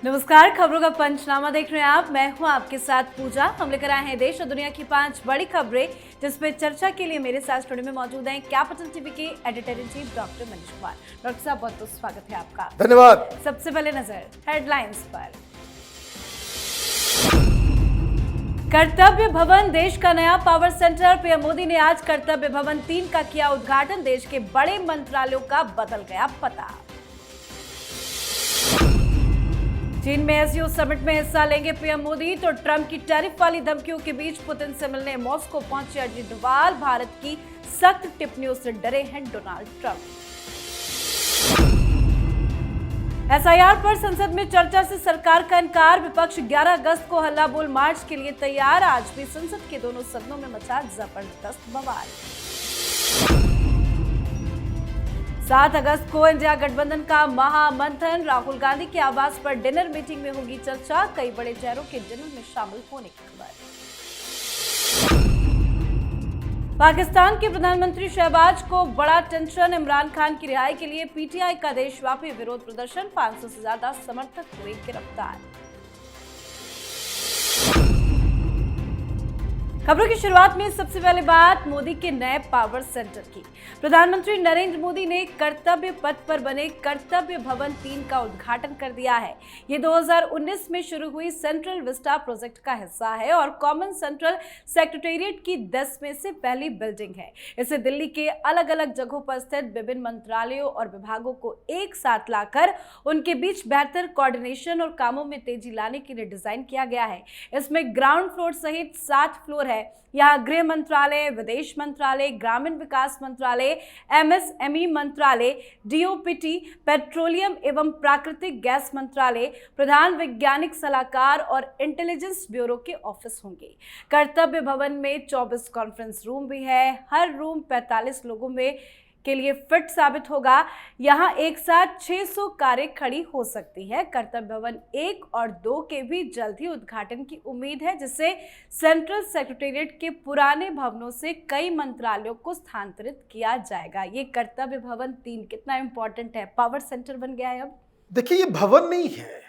नमस्कार, खबरों का पंचनामा देख रहे हैं आप। मैं हूं आपके साथ पूजा। हम लेकर आए हैं देश और दुनिया की 5 बड़ी खबरें, जिसमें चर्चा के लिए मेरे साथ स्टूडियो में मौजूद हैं कैपिटल टीवी के editor in chief doctor Manish Kumar. Doctor साहब, बहुत बहुत स्वागत है आपका। धन्यवाद। सबसे पहले नजर हेडलाइंस पर। कर्तव्य भवन देश का नया पावर सेंटर। पीएम मोदी ने आज कर्तव्य भवन 3 का किया उद्घाटन। देश के बड़े मंत्रालयों का बदल गया पता। चीन में एससीओ समिट में हिस्सा लेंगे पीएम मोदी, तो ट्रंप की टैरिफ वाली धमकियों के बीच पुतिन से मिलने मॉस्को पहुंचे अजित डोभाल। भारत की सख्त टिप्पणियों से डरे हैं डोनाल्ड ट्रंप। एसआईआर पर संसद में चर्चा से सरकार का इनकार। विपक्ष 11 अगस्त को हल्ला बोल मार्च के लिए तैयार। आज भी संसद के दोनों सदनों में मचा जबरदस्त बवाल। 7 अगस्त को इंडिया गठबंधन का महामंथन। राहुल गांधी के आवास पर डिनर मीटिंग में होगी चर्चा। कई बड़े चेहरों के डिनर में शामिल होने की खबर। पाकिस्तान के प्रधानमंत्री शहबाज को बड़ा टेंशन। इमरान खान की रिहाई के लिए पीटीआई का देशव्यापी विरोध प्रदर्शन। 500 से ज्यादा समर्थक हुए गिरफ्तार। खबरों की शुरुआत में सबसे पहले बात मोदी के नए पावर सेंटर की। प्रधानमंत्री नरेंद्र मोदी ने कर्तव्य पथ पर बने कर्तव्य भवन 3 का उद्घाटन कर दिया है। ये 2019 में शुरू हुई सेंट्रल विस्टा प्रोजेक्ट का हिस्सा है और कॉमन सेंट्रल सेक्रेटेरिएट की 10 में से पहली बिल्डिंग है। इसे दिल्ली के अलग अलग जगहों पर स्थित विभिन्न मंत्रालयों और विभागों को एक साथ लाकर उनके बीच बेहतर कोऑर्डिनेशन और कामों में तेजी लाने के लिए डिजाइन किया गया है। इसमें ग्राउंड फ्लोर सहित 7 फ्लोर है। यहाँ गृह मंत्रालय, विदेश मंत्रालय, ग्रामीण विकास मंत्रालय, एमएसएमई मंत्रालय, डीओपीटी, पेट्रोलियम एवं प्राकृतिक गैस मंत्रालय, प्रधान वैज्ञानिक सलाहकार और इंटेलिजेंस ब्यूरो के ऑफिस होंगे। कर्तव्य भवन में 24 कॉन्फ्रेंस रूम भी है। हर रूम 45 लोगों में के लिए फिट साबित होगा। यहाँ एक साथ 600 कारें खड़ी हो सकती है। कर्तव्य भवन 1 और 2 के भी जल्द ही उद्घाटन की उम्मीद है, जिससे सेंट्रल सेक्रेटेरिएट के पुराने भवनों से कई मंत्रालयों को स्थानांतरित किया जाएगा। ये कर्तव्य भवन 3 कितना इंपॉर्टेंट है, पावर सेंटर बन गया है अब। देखिए, ये भवन नहीं है,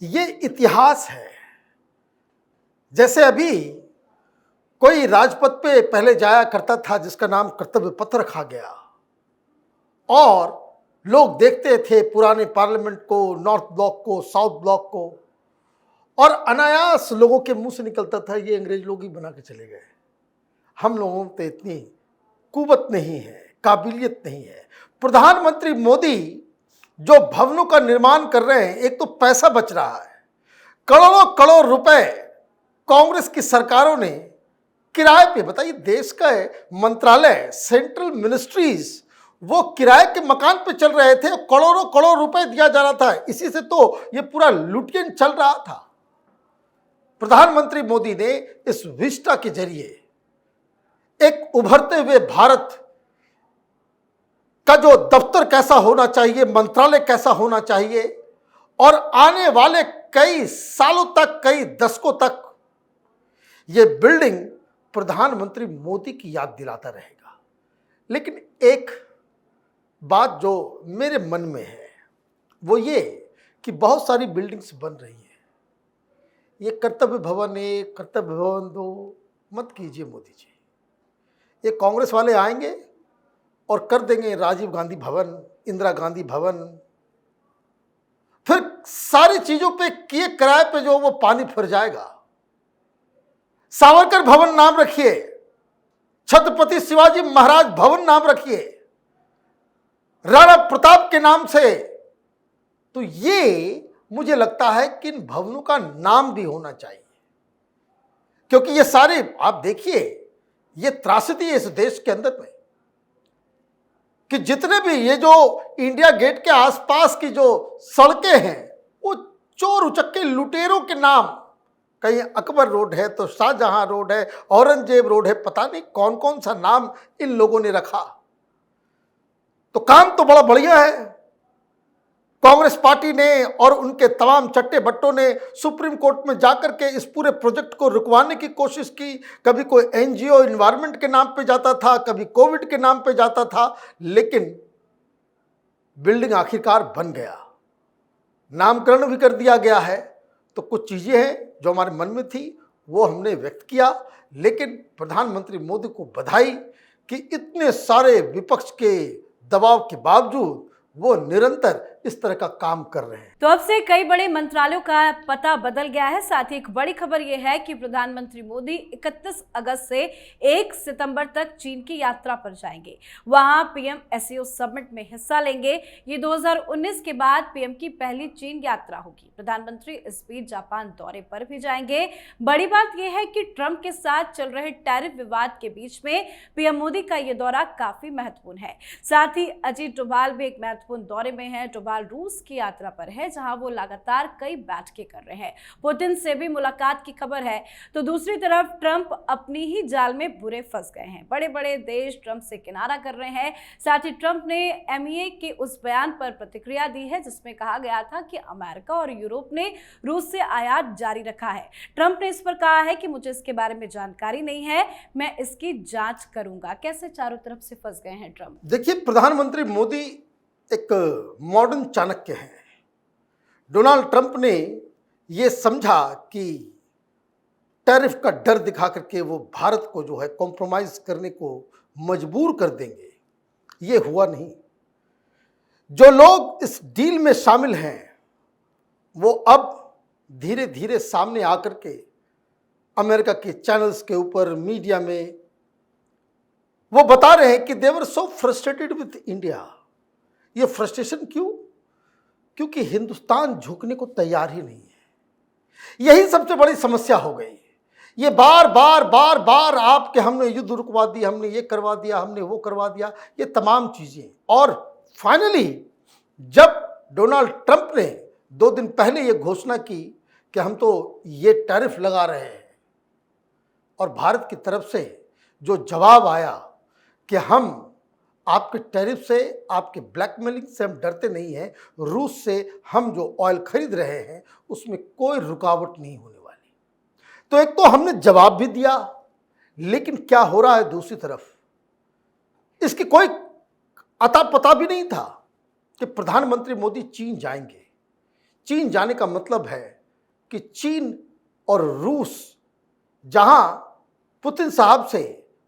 ये इतिहास है। जैसे अभी कोई राजपथ पे पहले जाया करता था जिसका नाम कर्तव्य पथ रखा गया, और लोग देखते थे पुराने पार्लियामेंट को, नॉर्थ ब्लॉक को, साउथ ब्लॉक को, और अनायास लोगों के मुंह से निकलता था ये अंग्रेज लोग ही बना के चले गए। हम लोगों पे इतनी कुवत नहीं है, काबिलियत नहीं है। प्रधानमंत्री मोदी जो भवनों का निर्माण कर रहे हैं, एक तो पैसा बच रहा है, करोड़ों करोड़ रुपए कांग्रेस की सरकारों ने किराए पे, बताइए, देश का मंत्रालय, सेंट्रल मिनिस्ट्रीज, वो किराए के मकान पे चल रहे थे, करोड़ों करोड़ रुपए दिया जा रहा था। इसी से तो ये पूरा लुटियन चल रहा था। प्रधानमंत्री मोदी ने इस विस्टा के जरिए एक उभरते हुए भारत का जो दफ्तर कैसा होना चाहिए, मंत्रालय कैसा होना चाहिए, और आने वाले कई सालों तक, कई दशकों तक ये बिल्डिंग प्रधानमंत्री मोदी की याद दिलाता रहेगा। लेकिन एक बात जो मेरे मन में है वो ये कि बहुत सारी बिल्डिंग्स बन रही हैं। ये कर्तव्य भवन 1, कर्तव्य भवन 2 मत कीजिए मोदी जी। ये कांग्रेस वाले आएंगे और कर देंगे राजीव गांधी भवन, इंदिरा गांधी भवन, फिर सारी चीजों पे किए किराए पे जो वो पानी फिर जाएगा। सावरकर भवन नाम रखिए, छत्रपति शिवाजी महाराज भवन नाम रखिए, राणा प्रताप के नाम से। तो ये मुझे लगता है कि इन भवनों का नाम भी होना चाहिए, क्योंकि ये सारे, आप देखिए, ये त्रासदी है इस देश के अंदर में कि जितने भी ये जो इंडिया गेट के आसपास की जो सड़कें हैं, वो चोर उचक्के लुटेरों के नाम, कहीं अकबर रोड है तो शाहजहां रोड है, औरंगजेब रोड है, पता नहीं कौन कौन सा नाम इन लोगों ने रखा। तो काम तो बड़ा बढ़िया है। कांग्रेस पार्टी ने और उनके तमाम चट्टे बट्टों ने सुप्रीम कोर्ट में जाकर के इस पूरे प्रोजेक्ट को रुकवाने की कोशिश की। कभी कोई एनजीओ एनवायरनमेंट के नाम पे जाता था, कभी कोविड के नाम पे जाता था, लेकिन बिल्डिंग आखिरकार बन गया। नामकरण भी कर दिया गया है। तो कुछ चीज़ें हैं जो हमारे मन में थी वो हमने व्यक्त किया, लेकिन प्रधानमंत्री मोदी को बधाई कि इतने सारे विपक्ष के दबाव के बावजूद वो निरंतर इस तरह का काम कर रहे हैं। तो अब से कई बड़े मंत्रालयों का पता बदल गया है। साथ ही एक बड़ी खबर यह है कि प्रधानमंत्री मोदी 31 अगस्त से 1 सितंबर तक चीन की यात्रा पर जाएंगे। वहां पीएम एससीओ समिट में हिस्सा लेंगे। ये 2019 के बाद पीएम की पहली चीन यात्रा होगी। प्रधानमंत्री इस बीच जापान दौरे पर भी जाएंगे। बड़ी बात यह है कि ट्रंप के साथ चल रहे टैरिफ विवाद के बीच में पीएम मोदी का यह दौरा काफी महत्वपूर्ण है। साथ ही अजीत डोभाल भी एक महत्वपूर्ण दौरे में है। डोभाल रूस की यात्रा पर है, जहां वो लगातार कई बैठकें कर रहे हैं। पुतिन से भी मुलाकात की खबर है। तो दूसरी तरफ ट्रंप अपनी ही जाल में बुरे फंस गए हैं। बड़े बड़े देश ट्रंप से किनारा कर रहे हैं। साथ ही ट्रंप ने एमईए के उस बयान पर प्रतिक्रिया दी है जिसमें कहा गया था कि अमेरिका और यूरोप ने रूस से आयात जारी रखा है। ट्रंप ने इस पर कहा है कि मुझे इसके बारे में जानकारी नहीं है, मैं इसकी जांच करूंगा। कैसे चारों तरफ से फंस गए हैं ट्रंप। देखिए, प्रधानमंत्री मोदी एक मॉडर्न चाणक्य हैं। डोनाल्ड ट्रंप ने ये समझा कि टैरिफ का डर दिखा करके वो भारत को जो है कॉम्प्रोमाइज करने को मजबूर कर देंगे। ये हुआ नहीं। जो लोग इस डील में शामिल हैं वो अब धीरे धीरे सामने आकर के अमेरिका के चैनल्स के ऊपर, मीडिया में वो बता रहे हैं कि दे वर सो फ्रस्ट्रेटेड विद इंडिया। ये फ्रस्ट्रेशन क्यों? क्योंकि हिंदुस्तान झुकने को तैयार ही नहीं है। यही सबसे बड़ी समस्या हो गई। ये बार बार आपके हमने युद्ध रुकवा दिया, हमने ये करवा दिया, हमने वो करवा दिया, ये तमाम चीजें। और फाइनली जब डोनाल्ड ट्रंप ने 2 दिन पहले ये घोषणा की कि हम तो ये टैरिफ लगा रहे हैं, और भारत की तरफ से जो जवाब आया कि हम आपके टैरिफ से, आपके ब्लैकमेलिंग से हम डरते नहीं हैं, रूस से हम जो ऑयल खरीद रहे हैं उसमें कोई रुकावट नहीं होने वाली। तो एक तो हमने जवाब भी दिया, लेकिन क्या हो रहा है दूसरी तरफ, इसकी कोई अता पता भी नहीं था कि प्रधानमंत्री मोदी चीन जाएंगे। चीन जाने का मतलब है कि चीन और रूस, जहां पुतिन साहब से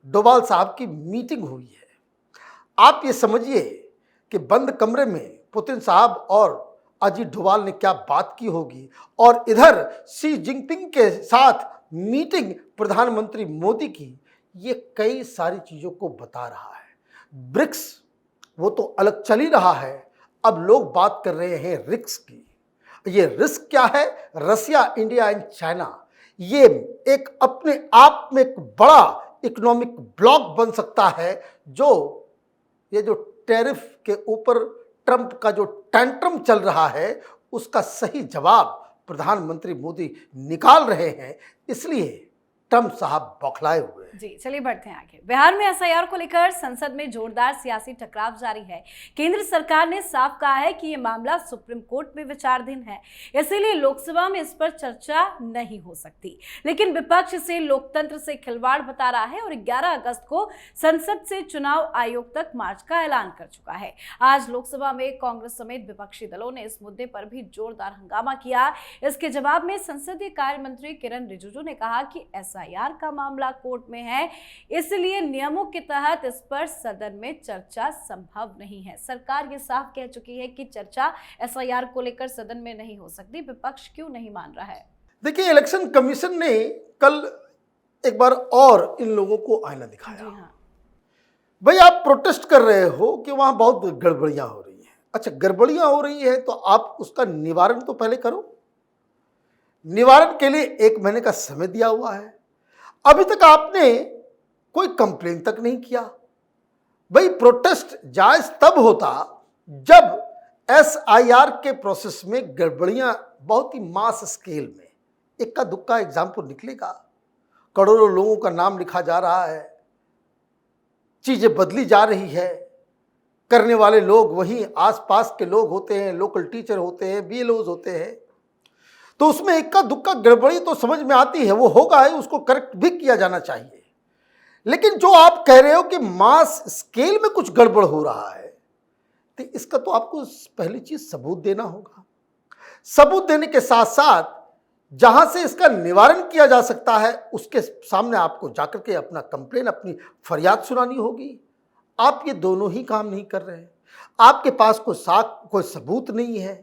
डोभाल साहब की मीटिंग हुई है, आप ये समझिए कि बंद कमरे में पुतिन साहब और अजीत डोभाल ने क्या बात की होगी, और इधर शी जिनपिंग के साथ मीटिंग प्रधानमंत्री मोदी की। ये कई सारी चीज़ों को बता रहा है। ब्रिक्स वो तो अलग चल ही रहा है, अब लोग बात कर रहे हैं रिस्क की। ये रिस्क क्या है? रसिया, इंडिया एंड चाइना, ये एक अपने आप में एक बड़ा इकोनॉमिक ब्लॉक बन सकता है। जो ये जो टैरिफ के ऊपर ट्रंप का जो टैंट्रम चल रहा है उसका सही जवाब प्रधानमंत्री मोदी निकाल रहे हैं, इसलिए ट्रंप साहब बौखलाए हुए हैं। जी, चलिए बढ़ते हैं आगे। बिहार में एसआईआर को लेकर संसद में जोरदार सियासी टकराव जारी है। केंद्र सरकार ने साफ कहा है कि यह मामला सुप्रीम कोर्ट में विचाराधीन है, इसीलिए लोकसभा में इस पर चर्चा नहीं हो सकती। लेकिन विपक्ष इसे लोकतंत्र से खिलवाड़ बता रहा है और 11 अगस्त को संसद से चुनाव आयोग तक मार्च का ऐलान कर चुका है। आज लोकसभा में कांग्रेस समेत विपक्षी दलों ने इस मुद्दे पर भी जोरदार हंगामा किया। इसके जवाब में संसदीय कार्य मंत्री किरण रिजिजू ने कहा कि एसआईआर का मामला कोर्ट में है, इसलिए नियमों के तहत इस पर सदन में चर्चा संभव नहीं है। सरकार ये साफ कह चुकी है कि चर्चा एसआईआर को लेकर सदन में नहीं हो सकती। विपक्ष क्यों नहीं मान रहा है? देखिए, इलेक्शन कमीशन ने कल एक बार और इन लोगों को आईना दिखाया। जी हाँ। भाई, आप प्रोटेस्ट कर रहे हो कि वहां बहुत गड़बड़ियां हो रही हैं। अच्छा, गड़बड़ियां हो रही है तो आप उसका निवारण तो पहले करो। निवारण के लिए 1 महीने का समय दिया हुआ है, अभी तक आपने कोई कंप्लेन तक नहीं किया। भाई, प्रोटेस्ट जायज तब होता जब एसआईआर के प्रोसेस में गड़बड़ियां बहुत ही मास स्केल में, इक्का दुक्का एग्जाम्पल निकलेगा, करोड़ों लोगों का नाम लिखा जा रहा है, चीजें बदली जा रही है, करने वाले लोग वहीं आसपास के लोग होते हैं, लोकल टीचर होते हैं, बीएलओज होते हैं, तो उसमें इक्का दुक्का गड़बड़ी तो समझ में आती है, वो होगा है, उसको करेक्ट भी किया जाना चाहिए। लेकिन जो आप कह रहे हो कि मास स्केल में कुछ गड़बड़ हो रहा है, तो इसका तो आपको पहली चीज सबूत देना होगा। सबूत देने के साथ साथ जहां से इसका निवारण किया जा सकता है उसके सामने आपको जाकर के अपना कंप्लेन, अपनी फरियाद सुनानी होगी। आप ये दोनों ही काम नहीं कर रहे हैं। आपके पास कोई सबूत नहीं है,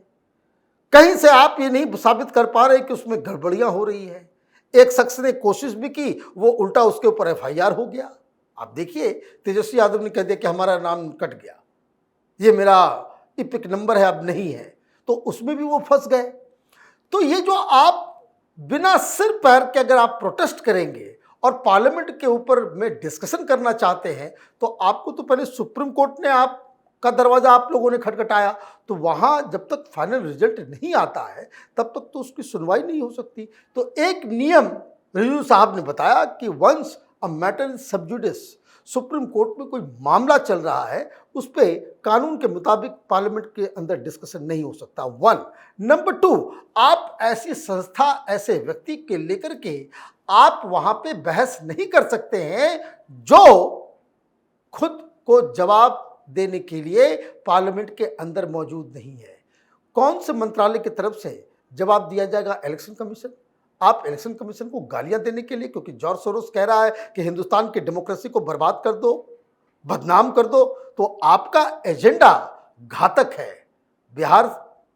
कहीं से आप ये नहीं साबित कर पा रहे कि उसमें गड़बड़ियां हो रही है। एक शख्स ने कोशिश भी की, वो उल्टा उसके ऊपर एफआईआर हो गया। आप देखिए, तेजस्वी यादव ने कह दिया कि हमारा नाम कट गया, ये मेरा इपिक नंबर है, अब नहीं है, तो उसमें भी वो फंस गए। तो ये जो आप बिना सिर पैर के अगर आप प्रोटेस्ट करेंगे और पार्लियामेंट के ऊपर में डिस्कशन करना चाहते हैं, तो आपको तो पहले सुप्रीम कोर्ट ने आपका दरवाजा आप लोगों ने खटखटाया, तो वहां जब तक फाइनल रिजल्ट नहीं आता है तब तक तो उसकी सुनवाई नहीं हो सकती। तो एक नियम रिव्यू साहब ने बताया कि वंस अ मैटर इज सब जुडिस, सुप्रीम कोर्ट में कोई मामला चल रहा है, उस पर कानून के मुताबिक पार्लियामेंट के अंदर डिस्कशन नहीं हो सकता। 1 नंबर 2, आप ऐसी संस्था, ऐसे व्यक्ति के लेकर के आप वहां पे बहस नहीं कर सकते हैं जो खुद को जवाब देने के लिए पार्लियामेंट के अंदर मौजूद नहीं है। कौन से मंत्रालय की तरफ से जवाब दिया जाएगा? Election commission. आप इलेक्शन कमीशन को गालियां देने के लिए, क्योंकि जॉर्ज सोरोस कह रहा है कि हिंदुस्तान की डेमोक्रेसी को बर्बाद कर दो, बदनाम कर दो, तो आपका एजेंडा घातक है। बिहार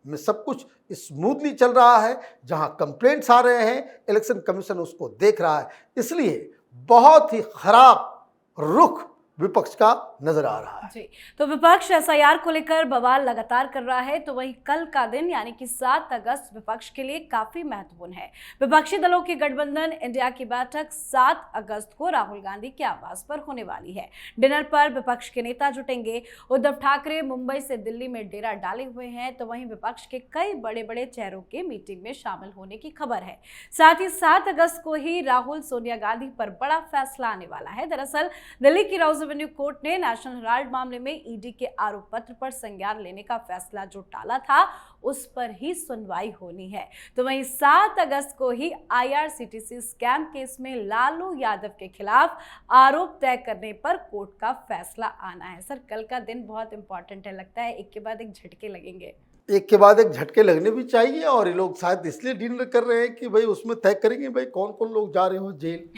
में सब कुछ स्मूथली चल रहा है, जहां कंप्लेंट्स आ रहे हैं इलेक्शन कमीशन उसको देख रहा है, इसलिए बहुत ही खराब रुख विपक्ष का नजर आ रहा है। जी, तो विपक्ष एसआईआर को लेकर बवाल लगातार कर रहा है, तो वहीं कल का दिन यानी कि 7 अगस्त विपक्ष के लिए काफी महत्वपूर्ण है। विपक्षी दलों की गठबंधन इंडिया की बैठक 7 अगस्त को राहुल गांधी के आवास पर होने वाली है। डिनर पर विपक्ष के नेता जुटेंगे। उद्धव ठाकरे मुंबई से दिल्ली में डेरा डाले हुए हैं, तो वहीं विपक्ष के कई बड़े बड़े चेहरों के मीटिंग में शामिल होने की खबर है। साथ ही 7 अगस्त को ही राहुल सोनिया गांधी पर बड़ा फैसला आने वाला है। दरअसल दिल्ली की रेवेन्यू कोर्ट ने नेशनल हेराल्ड मामले में ईडी के आरोप पत्र पर संज्ञान लेने का फैसला जो टाला था, उस पर ही सुनवाई होनी है। तो वहीं 7 अगस्त को ही आईआरसीटीसी स्कैम केस में लालू यादव के खिलाफ आरोप तय करने पर कोर्ट का फैसला आना है। सर, कल का दिन बहुत इंपॉर्टेंट है, लगता है एक के बाद एक झटके लगेंगे। एक के बाद एक झटके लगने भी चाहिए, और ये लोग शायद इसलिए डिनर कर रहे हैं कि भाई उसमें तय करेंगे भाई कौन कौन लोग जा रहे हो जेल।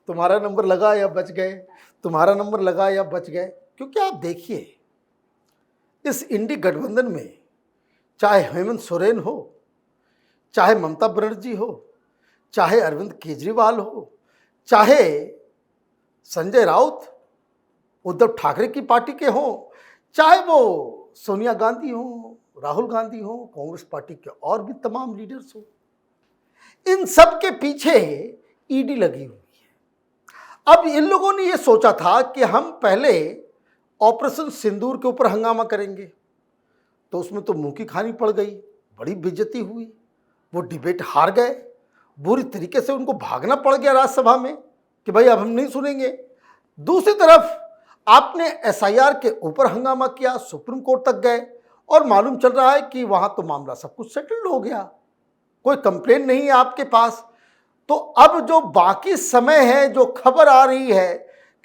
तुम्हारा नंबर लगा या बच गए, तुम्हारा नंबर लगा या बच गए। क्योंकि आप देखिए, इस इंडी गठबंधन में चाहे हेमंत सोरेन हो, चाहे ममता बनर्जी हो, चाहे अरविंद केजरीवाल हो, चाहे संजय राउत उद्धव ठाकरे की पार्टी के हों, चाहे वो सोनिया गांधी हो, राहुल गांधी हो, कांग्रेस पार्टी के और भी तमाम लीडर्स हो, इन सब के पीछे ईडी लगी हुई है। अब इन लोगों ने ये सोचा था कि हम पहले ऑपरेशन सिंदूर के ऊपर हंगामा करेंगे, तो उसमें तो मुंह की खानी पड़ गई, बड़ी बेइज्जती हुई, वो डिबेट हार गए, बुरी तरीके से उनको भागना पड़ गया राज्यसभा में कि भाई अब हम नहीं सुनेंगे। दूसरी तरफ आपने एसआईआर के ऊपर हंगामा किया, सुप्रीम कोर्ट तक गए, और मालूम चल रहा है कि वहां तो मामला सब कुछ सेटल्ड हो गया, कोई कंप्लेन नहीं है आपके पास। तो अब जो बाकी समय है, जो खबर आ रही है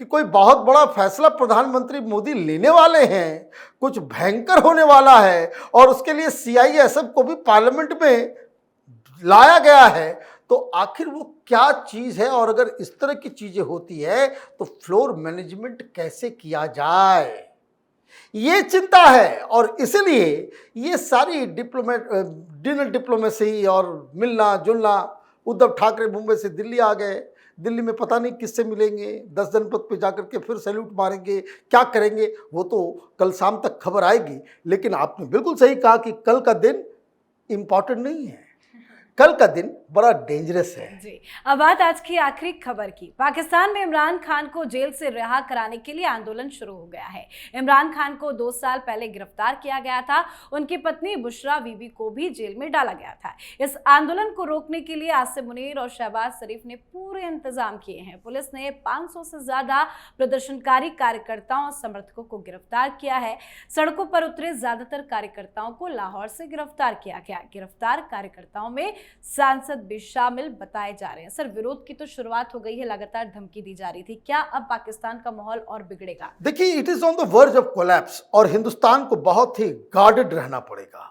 कि कोई बहुत बड़ा फैसला प्रधानमंत्री मोदी लेने वाले हैं, कुछ भयंकर होने वाला है, और उसके लिए सीआईएसएफ को भी पार्लियामेंट में लाया गया है, तो आखिर वो क्या चीज़ है, और अगर इस तरह की चीज़ें होती है तो फ्लोर मैनेजमेंट कैसे किया जाए, ये चिंता है। और इसलिए ये सारी डिनर डिप्लोमेसी और मिलना जुलना, उद्धव ठाकरे मुंबई से दिल्ली आ गए, दिल्ली में पता नहीं किससे मिलेंगे, 10 जनपद पे जाकर के फिर सैल्यूट मारेंगे, क्या करेंगे वो तो कल शाम तक खबर आएगी। लेकिन आपने बिल्कुल सही कहा कि कल का दिन इम्पॉर्टेंट नहीं है, कल का दिन बड़ा डेंजरस है। जी, अब बात आज की आखिरी खबर की। पाकिस्तान में इमरान खान को जेल से रिहा कराने के लिए आंदोलन शुरू हो गया है। इमरान खान को 2 साल पहले गिरफ्तार किया गया था। उनकी पत्नी बुशरा बीबी को भी जेल में डाला गया था। इस आंदोलन को रोकने के लिए आसिम मुनीर और शहबाज शरीफ ने पूरे इंतजाम किए हैं। पुलिस ने 500 से ज्यादा प्रदर्शनकारी कार्यकर्ताओं और समर्थकों को गिरफ्तार किया है। सड़कों पर उतरे ज्यादातर कार्यकर्ताओं को लाहौर से गिरफ्तार किया गया। गिरफ्तार कार्यकर्ताओं में सांसद भी शामिल बताए जा रहे हैं। सर, विरोध की तो शुरुआत हो गई है, लगातार धमकी दी जा रही थी, क्या अब पाकिस्तान का माहौल और बिगड़ेगा? देखिए, it is on the verge of collapse, और हिंदुस्तान को बहुत ही गार्डेड रहना पड़ेगा।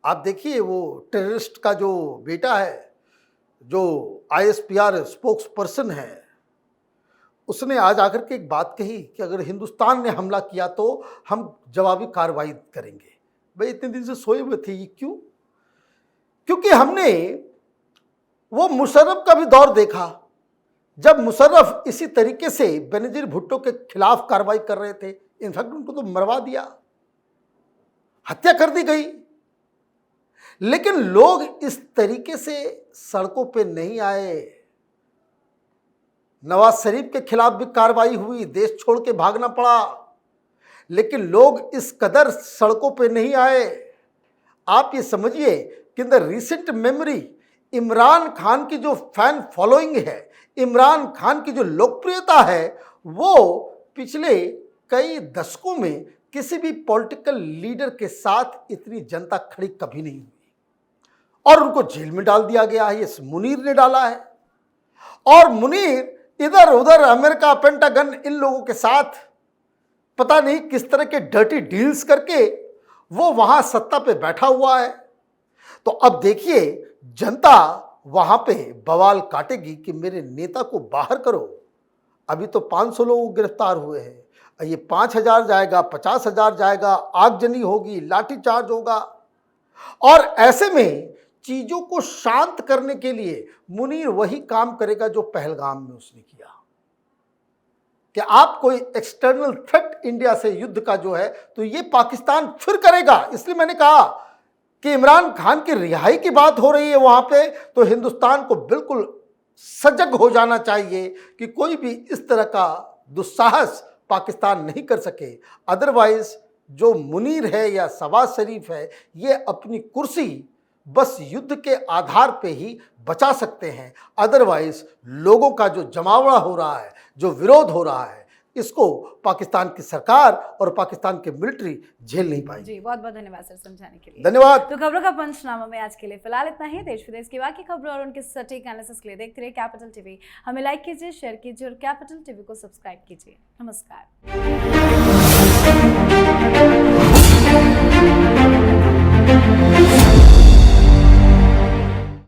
आप देखिए वो टेररिस्ट का जो बेटा है, जो ISPR स्पोक्स पर्सन है, उसने आज आकर के एक बात कही कि अगर हिंदुस्तान ने हमला किया तो हम जवाबी कार्रवाई करेंगे। भाई इतने दिन से सोए हुए थे, ये क्यों? क्योंकि हमने वो मुशर्रफ का भी दौर देखा, जब मुशर्रफ इसी तरीके से बेनजीर भुट्टो के खिलाफ कार्रवाई कर रहे थे। इनफैक्ट उनको तो मरवा दिया, हत्या कर दी गई। लेकिन लोग इस तरीके से सड़कों पे नहीं आए। नवाज शरीफ के खिलाफ भी कार्रवाई हुई, देश छोड़ के भागना पड़ा, लेकिन लोग इस कदर सड़कों पे नहीं आए। आप ये समझिए कि in the recent memory Imran Khan की जो फैन फॉलोइंग है, इमरान खान की जो लोकप्रियता है, वो पिछले कई दशकों में किसी भी पॉलिटिकल लीडर के साथ इतनी जनता खड़ी कभी नहीं हुई। और उनको जेल में डाल दिया गया है, ये मुनीर ने डाला है। और मुनीर इधर उधर अमेरिका, पेंटागन, इन लोगों के साथ पता नहीं किस तरह के डर्टी डील्स करके वो वहां सत्ता पे बैठा हुआ है। तो अब देखिए जनता वहां पे बवाल काटेगी कि मेरे नेता को बाहर करो। अभी तो 500 लोग गिरफ्तार हुए हैं, ये 5000 जाएगा, 50,000 जाएगा, आगजनी होगी, लाठीचार्ज होगा। और ऐसे में चीजों को शांत करने के लिए मुनीर वही काम करेगा जो पहलगाम में उसने किया, कि आप कोई एक्सटर्नल थ्रेट इंडिया से युद्ध का जो है तो ये पाकिस्तान फिर करेगा। इसलिए मैंने कहा कि इमरान खान की रिहाई की बात हो रही है वहां पे, तो हिंदुस्तान को बिल्कुल सजग हो जाना चाहिए कि कोई भी इस तरह का दुस्साहस पाकिस्तान नहीं कर सके। अदरवाइज जो मुनीर है या शहबाज शरीफ है, ये अपनी कुर्सी बस युद्ध के आधार पे ही बचा सकते हैं। अदरवाइज लोगों का जो जमावड़ा हो रहा है, जो विरोध हो रहा है, इसको पाकिस्तान की सरकार और पाकिस्तान की मिलिट्री झेल नहीं पाएगी। जी, बहुत बहुत धन्यवाद सर समझाने के लिए। धन्यवाद। तो खबरों का पंचनामा में आज के लिए फिलहाल इतना ही। देश विदेश की बाकी खबरों और उनके सटीक एनालिसिस के लिए देखते रहिए कैपिटल टीवी। हमें लाइक कीजिए, शेयर कीजिए और कैपिटल टीवी को सब्सक्राइब कीजिए। नमस्कार।